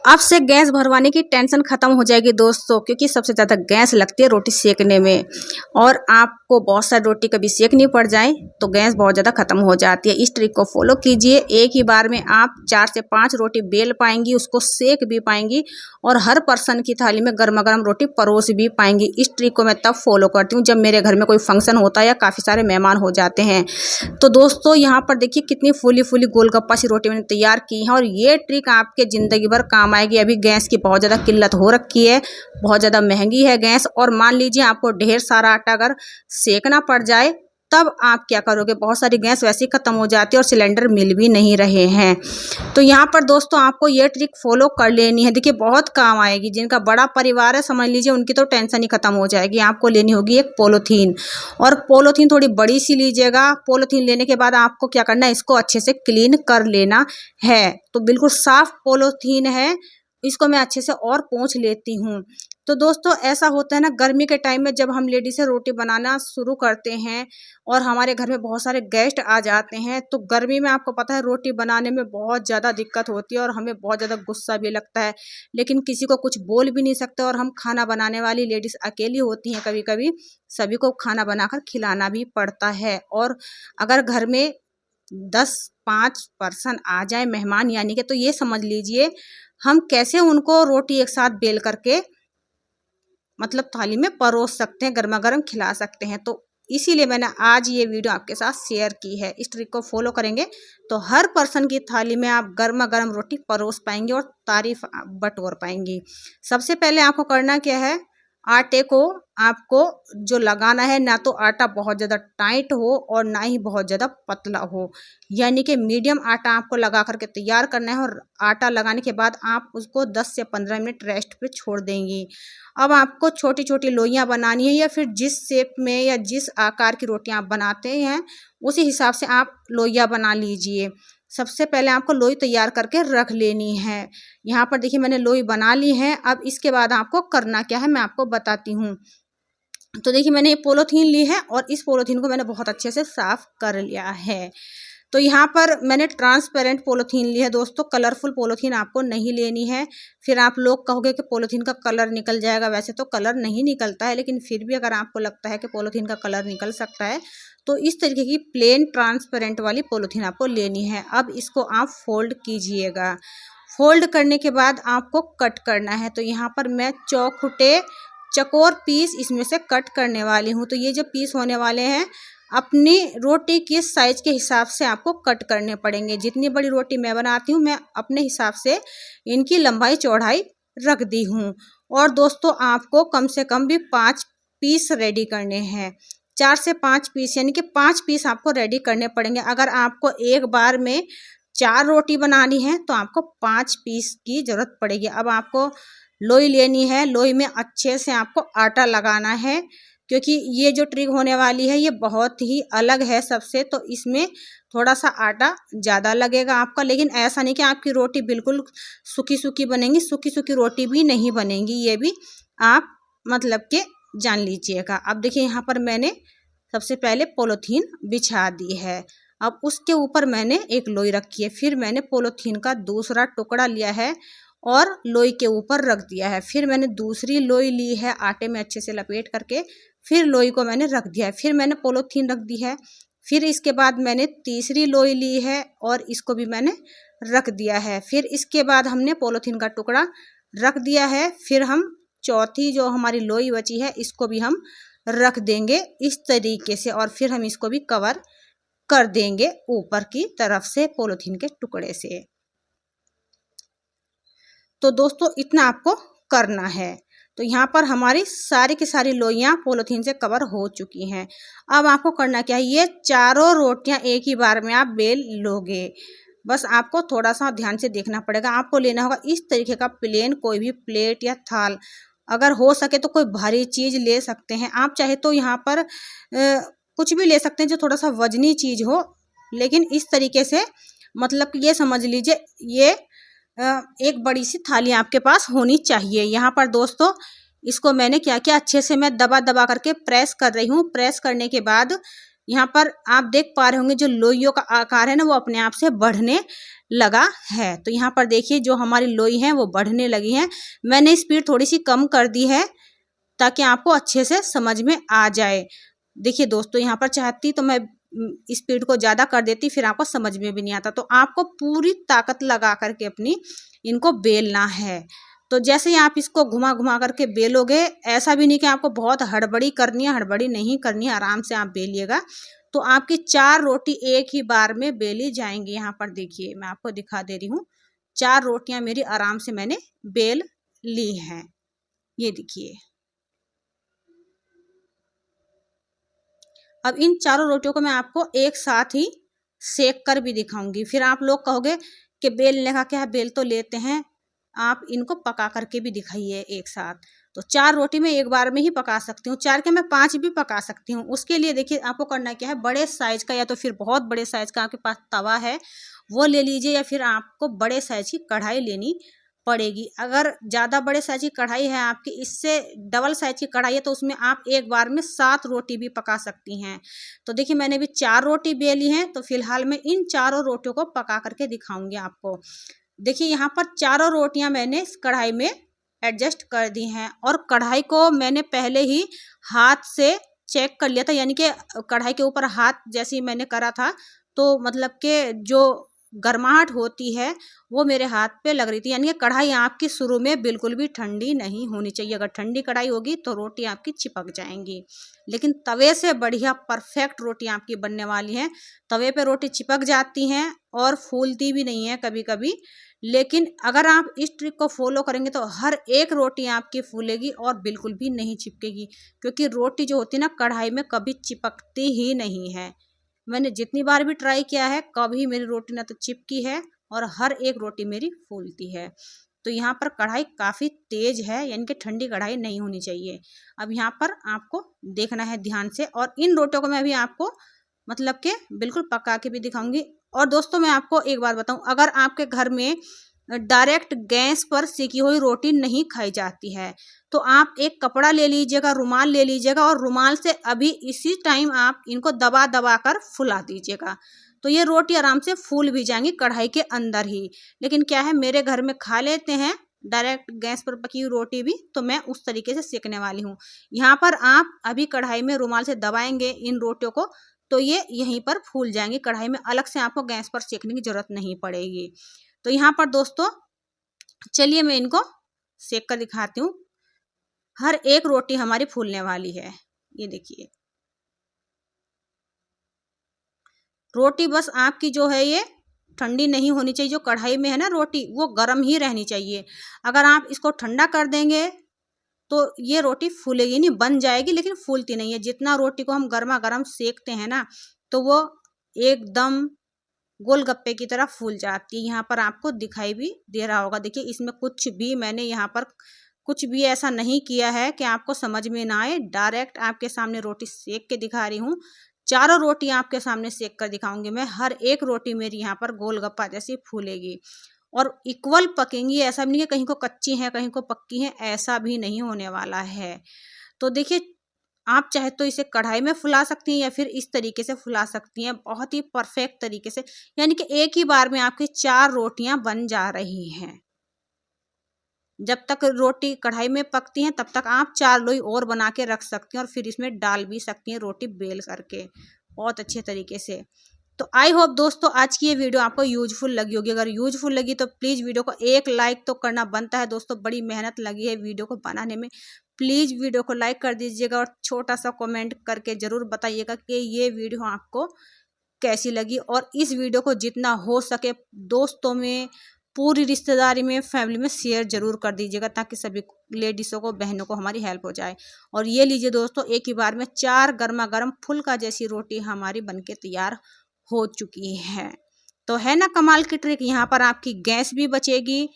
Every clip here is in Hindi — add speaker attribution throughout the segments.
Speaker 1: अब से गैस भरवाने की टेंशन ख़त्म हो जाएगी दोस्तों, क्योंकि सबसे ज़्यादा गैस लगती है रोटी सेकने में। और आपको बहुत सारी रोटी कभी सेकनी पड़ जाए तो गैस बहुत ज़्यादा ख़त्म हो जाती है। इस ट्रिक को फॉलो कीजिए, एक ही बार में आप 4 से 5 रोटी बेल पाएंगी, उसको सेक भी पाएंगी और हर पर्सन की थाली में गर्मा गर्म रोटी परोस भी पाएंगी। इस ट्रिक को मैं तब फॉलो करती हूँ जब मेरे घर में कोई फंक्शन होता है या काफ़ी सारे मेहमान हो जाते हैं। तो दोस्तों यहाँ पर देखिए कितनी फूली फूली गोलगप्पा सी रोटी मैंने तैयार की है और ये ट्रिक आपके ज़िंदगी भर काम आएगी। अभी गैस की बहुत ज़्यादा किल्लत हो रखी है, बहुत ज़्यादा महंगी है गैस। और मान लीजिए आपको ढेर सारा आटा अगर सेकना पड़ जाए तब आप क्या करोगे, बहुत सारी गैस वैसे ही ख़त्म हो जाती है और सिलेंडर मिल भी नहीं रहे हैं। तो यहाँ पर दोस्तों आपको ये ट्रिक फॉलो कर लेनी है। देखिए बहुत काम आएगी, जिनका बड़ा परिवार है समझ लीजिए उनकी तो टेंशन ही ख़त्म हो जाएगी। आपको लेनी होगी एक पोलोथीन, और पोलोथीन थोड़ी बड़ी सी लीजिएगा। पोलोथीन लेने के बाद आपको क्या करना है, इसको अच्छे से क्लीन कर लेना है। तो बिल्कुल साफ पोलोथीन है, इसको मैं अच्छे से और पोंछ लेती हूँ। तो दोस्तों ऐसा होता है ना, गर्मी के टाइम में जब हम लेडीज़ें रोटी बनाना शुरू करते हैं और हमारे घर में बहुत सारे गेस्ट आ जाते हैं, तो गर्मी में आपको पता है रोटी बनाने में बहुत ज़्यादा दिक्कत होती है और हमें बहुत ज़्यादा गुस्सा भी लगता है, लेकिन किसी को कुछ बोल भी नहीं सकते। और हम खाना बनाने वाली लेडीज़ अकेली होती हैं, कभी कभी सभी को खाना बनाकर खिलाना भी पड़ता है। और अगर घर में 5 पर्सन आ जाए मेहमान यानी कि, तो ये समझ लीजिए हम कैसे उनको रोटी एक साथ बेल करके मतलब थाली में परोस सकते हैं, गर्मा गर्म खिला सकते हैं। तो इसीलिए मैंने आज ये वीडियो आपके साथ शेयर की है। इस ट्रिक को फॉलो करेंगे तो हर पर्सन की थाली में आप गर्मा गर्म रोटी परोस पाएंगे और तारीफ बटोर पाएंगी। सबसे पहले आपको करना क्या है, आटे को आपको जो लगाना है, ना तो आटा बहुत ज़्यादा टाइट हो और ना ही बहुत ज़्यादा पतला हो, यानी कि मीडियम आटा आपको लगा करके तैयार करना है। और आटा लगाने के बाद आप उसको 10 से 15 मिनट रेस्ट पे छोड़ देंगी। अब आपको छोटी छोटी लोइयाँ बनानी है, या फिर जिस शेप में या जिस आकार की रोटियाँ आप बनाते हैं उसी हिसाब से आप लोइयाँ बना लीजिए। सबसे पहले आपको लोई तैयार करके रख लेनी है। यहाँ पर देखिए मैंने लोई बना ली है। अब इसके बाद आपको करना क्या है मैं आपको बताती हूँ। तो देखिए मैंने ये पॉलीथीन ली है और इस पॉलीथीन को मैंने बहुत अच्छे से साफ कर लिया है। तो यहाँ पर मैंने ट्रांसपेरेंट पॉलीथीन ली है दोस्तों, कलरफुल पॉलीथीन आपको नहीं लेनी है। फिर आप लोग कहोगे कि पॉलीथीन का कलर निकल जाएगा, वैसे तो कलर नहीं निकलता है, लेकिन फिर भी अगर आपको लगता है कि पॉलीथीन का कलर निकल सकता है तो इस तरीके की प्लेन ट्रांसपेरेंट वाली पॉलीथीन आपको लेनी है। अब इसको आप फोल्ड कीजिएगा। फोल्ड करने के बाद आपको कट करना है। तो यहाँ पर मैं चौखुटे चकोर पीस इसमें से कट करने वाली हूँ। तो ये जो पीस होने वाले हैं अपनी रोटी के साइज के हिसाब से आपको कट करने पड़ेंगे। जितनी बड़ी रोटी मैं बनाती हूँ मैं अपने हिसाब से इनकी लंबाई चौड़ाई रख दी हूँ। और दोस्तों आपको कम से कम भी 5 पीस रेडी करने हैं, 4 से 5 पीस, यानी कि 5 पीस आपको रेडी करने पड़ेंगे। अगर आपको एक बार में 4 रोटी बनानी है तो आपको 5 पीस की ज़रूरत पड़ेगी। अब आपको लोई लेनी है, लोई में अच्छे से आपको आटा लगाना है, क्योंकि ये जो ट्रिक होने वाली है ये बहुत ही अलग है सबसे। तो इसमें थोड़ा सा आटा ज़्यादा लगेगा आपका, लेकिन ऐसा नहीं कि आपकी रोटी बिल्कुल सूखी सूखी बनेगी, सूखी सूखी रोटी भी नहीं बनेगी, ये भी आप मतलब के जान लीजिएगा। अब देखिए यहाँ पर मैंने सबसे पहले पॉलीथीन बिछा दी है। अब उसके ऊपर मैंने एक लोई रखी है, फिर मैंने पॉलीथीन का दूसरा टुकड़ा लिया है और लोई के ऊपर रख दिया है। फिर मैंने दूसरी लोई ली है, आटे में अच्छे से लपेट करके फिर लोई को मैंने रख दिया है। फिर मैंने पॉलीथीन रख दी है। फिर इसके बाद मैंने तीसरी लोई ली है और इसको भी मैंने रख दिया है। फिर इसके बाद हमने पॉलीथीन का टुकड़ा रख दिया है। फिर हम चौथी जो हमारी लोई बची है इसको भी हम रख देंगे इस तरीके से, और फिर हम इसको भी कवर कर देंगे ऊपर की तरफ से पॉलीथीन के टुकड़े से। तो दोस्तों इतना आपको करना है। तो यहाँ पर हमारी सारी की सारी लोइयाँ पॉलीथीन से कवर हो चुकी हैं। अब आपको करना क्या है, ये चारों रोटियाँ एक ही बार में आप बेल लोगे। बस आपको थोड़ा सा ध्यान से देखना पड़ेगा। आपको लेना होगा इस तरीके का प्लेन कोई भी प्लेट या थाल, अगर हो सके तो कोई भारी चीज़ ले सकते हैं आप। चाहे तो यहाँ पर कुछ भी ले सकते हैं जो थोड़ा सा वजनी चीज़ हो, लेकिन इस तरीके से मतलब ये समझ लीजिए ये एक बड़ी सी थाली आपके पास होनी चाहिए। यहाँ पर दोस्तों इसको मैंने क्या किया, अच्छे से मैं दबा दबा करके प्रेस कर रही हूँ। प्रेस करने के बाद यहाँ पर आप देख पा रहे होंगे जो लोइयों का आकार है ना वो अपने आप से बढ़ने लगा है। तो यहाँ पर देखिए जो हमारी लोई है वो बढ़ने लगी है। मैंने स्पीड थोड़ी सी कम कर दी है ताकि आपको अच्छे से समझ में आ जाए। देखिए दोस्तों यहाँ पर चाहती तो मैं स्पीड को ज़्यादा कर देती, फिर आपको समझ में भी नहीं आता। तो आपको पूरी ताकत लगा करके अपनी इनको बेलना है। तो जैसे ही आप इसको घुमा घुमा करके बेलोगे, ऐसा भी नहीं कि आपको बहुत हड़बड़ी करनी है, हड़बड़ी नहीं करनी है, आराम से आप बेलिएगा तो आपकी 4 रोटी एक ही बार में बेली जाएंगी। यहाँ पर देखिए मैं आपको दिखा दे रही हूँ, 4 रोटियां मेरी आराम से मैंने बेल ली हैं। ये देखिए अब इन चारों रोटियों को मैं आपको एक साथ ही सेक कर भी दिखाऊंगी। फिर आप लोग कहोगे कि बेलने का क्या है, बेल तो लेते हैं, आप इनको पका करके भी दिखाइए एक साथ। तो 4 रोटी मैं एक बार में ही पका सकती हूँ, 4 के मैं 5 भी पका सकती हूँ। उसके लिए देखिए आपको करना क्या है, बड़े साइज का या तो फिर बहुत बड़े साइज का आपके पास तवा है वो ले लीजिए, या फिर आपको बड़े साइज की कढ़ाई लेनी पड़ेगी। अगर ज़्यादा बड़े साइज की कढ़ाई है आपकी, इससे डबल साइज की कढ़ाई है तो उसमें आप एक बार में 7 रोटी भी पका सकती हैं। तो देखिए मैंने भी 4 रोटी बेली हैं, तो फिलहाल मैं इन चारों रोटियों को पका करके दिखाऊंगी आपको। देखिए यहाँ पर चारों रोटियां मैंने इस कढ़ाई में एडजस्ट कर दी हैं, और कढ़ाई को मैंने पहले ही हाथ से चेक कर लिया था, यानी कि कढ़ाई के ऊपर हाथ जैसे ही मैंने करा था तो मतलब कि जो गर्माहट होती है वो मेरे हाथ पे लग रही थी। यानी कि कढ़ाई आपकी शुरू में बिल्कुल भी ठंडी नहीं होनी चाहिए। अगर ठंडी कढ़ाई होगी तो रोटी आपकी चिपक जाएंगी, लेकिन तवे से बढ़िया परफेक्ट रोटी आपकी बनने वाली है। तवे पे रोटी चिपक जाती हैं और फूलती भी नहीं है कभी कभी, लेकिन अगर आप इस ट्रिक को फॉलो करेंगे तो हर एक रोटी आपकी फूलेगी और बिल्कुल भी नहीं चिपकेगी, क्योंकि रोटी जो होती है ना कढ़ाई में कभी चिपकती ही नहीं है। मैंने जितनी बार भी ट्राई किया है कभी मेरी रोटी ना तो चिपकी है और हर एक रोटी मेरी फूलती है। तो यहाँ पर कढ़ाई काफ़ी तेज है, यानी कि ठंडी कढ़ाई नहीं होनी चाहिए। अब यहाँ पर आपको देखना है ध्यान से, और इन रोटियों को मैं अभी आपको मतलब के बिल्कुल पका के भी दिखाऊंगी। और दोस्तों मैं आपको एक बात बताऊं, अगर आपके घर में डायरेक्ट गैस पर सेकी हुई रोटी नहीं खाई जाती है तो आप एक कपड़ा ले लीजिएगा, रुमाल ले लीजिएगा, और रुमाल से अभी इसी टाइम आप इनको दबा दबा कर फुला दीजिएगा, तो ये रोटी आराम से फूल भी जाएंगी कढ़ाई के अंदर ही। लेकिन क्या है, मेरे घर में खा लेते हैं डायरेक्ट गैस पर पकी हुई रोटी भी, तो मैं उस तरीके से सेकने वाली हूँ। यहाँ पर आप अभी कढ़ाई में रुमाल से दबाएंगे इन रोटियों को तो ये यहीं पर फूल जाएंगी कढ़ाई में, अलग से आपको गैस पर सेकने की जरूरत नहीं पड़ेगी। तो यहाँ पर दोस्तों चलिए मैं इनको सेक कर दिखाती हूँ। हर एक रोटी हमारी फूलने वाली है। ये देखिए रोटी बस आपकी जो है ये ठंडी नहीं होनी चाहिए, जो कढ़ाई में है ना रोटी वो गर्म ही रहनी चाहिए। अगर आप इसको ठंडा कर देंगे तो ये रोटी फूलेगी नहीं, बन जाएगी लेकिन फूलती नहीं है। जितना रोटी को हम गर्मा गर्म सेकते हैं ना तो वो एकदम गोलगप्पे की तरह फूल जाती है। यहाँ पर आपको दिखाई भी दे रहा होगा, देखिए इसमें कुछ भी मैंने यहाँ पर कुछ भी ऐसा नहीं किया है कि आपको समझ में ना आए। डायरेक्ट आपके सामने रोटी सेक के दिखा रही हूँ। चारों रोटी आपके सामने सेक कर दिखाऊंगी मैं। हर एक रोटी मेरी यहाँ पर गोलगप्पा जैसी फूलेगी और इक्वल पकेंगी। ऐसा भी नहीं है कहीं को कच्ची है कहीं को पक्की है, ऐसा भी नहीं होने वाला है। तो देखिए आप चाहे तो इसे कढ़ाई में फुला सकती हैं या फिर इस तरीके से फुला सकती हैं, बहुत ही परफेक्ट तरीके से, यानी कि एक ही बार में आपकी 4 रोटियां बन जा रही हैं। जब तक रोटी कढ़ाई में पकती हैं तब तक आप 4 लोई और बना के रख सकती हैं और फिर इसमें डाल भी सकती हैं रोटी बेल करके बहुत अच्छे तरीके से। तो आई होप दोस्तों आज की ये वीडियो आपको यूजफुल लगी होगी। अगर यूजफुल लगी तो प्लीज़ वीडियो को एक लाइक तो करना बनता है दोस्तों, बड़ी मेहनत लगी है वीडियो को बनाने में। प्लीज़ वीडियो को लाइक कर दीजिएगा और छोटा सा कमेंट करके ज़रूर बताइएगा कि ये वीडियो आपको कैसी लगी। और इस वीडियो को जितना हो सके दोस्तों में, पूरी रिश्तेदारी में, फैमिली में शेयर ज़रूर कर दीजिएगा ताकि सभी लेडीज़ों को, बहनों को हमारी हेल्प हो जाए। और ये लीजिए दोस्तों एक ही बार में 4 गर्मा गर्म फुल्का जैसी रोटी हमारी बनके तैयार हो चुकी है। तो है ना कमाल की ट्रिक। यहाँ पर आपकी गैस भी बचेगी,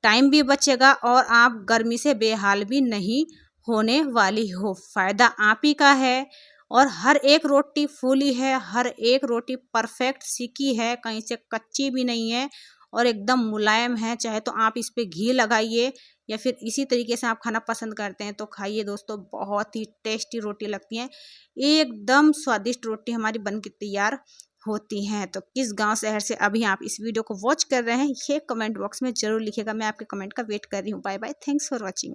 Speaker 1: टाइम भी बचेगा और आप गर्मी से बेहाल भी नहीं होने वाली हो। फ़ायदा आप ही का है। और हर एक रोटी फूली है, हर एक रोटी परफेक्ट सिकी है, कहीं से कच्ची भी नहीं है और एकदम मुलायम है। चाहे तो आप इस पे घी लगाइए या फिर इसी तरीके से आप खाना पसंद करते हैं तो खाइए दोस्तों, बहुत ही टेस्टी रोटी लगती हैं। एकदम स्वादिष्ट रोटी हमारी बन के तैयार होती हैं। तो किस गांव शहर से अभी आप इस वीडियो को वॉच कर रहे हैं, ये कमेंट बॉक्स में ज़रूर लिखिएगा। मैं आपके कमेंट का वेट कर रही हूँ। Bye bye, thanks for watching.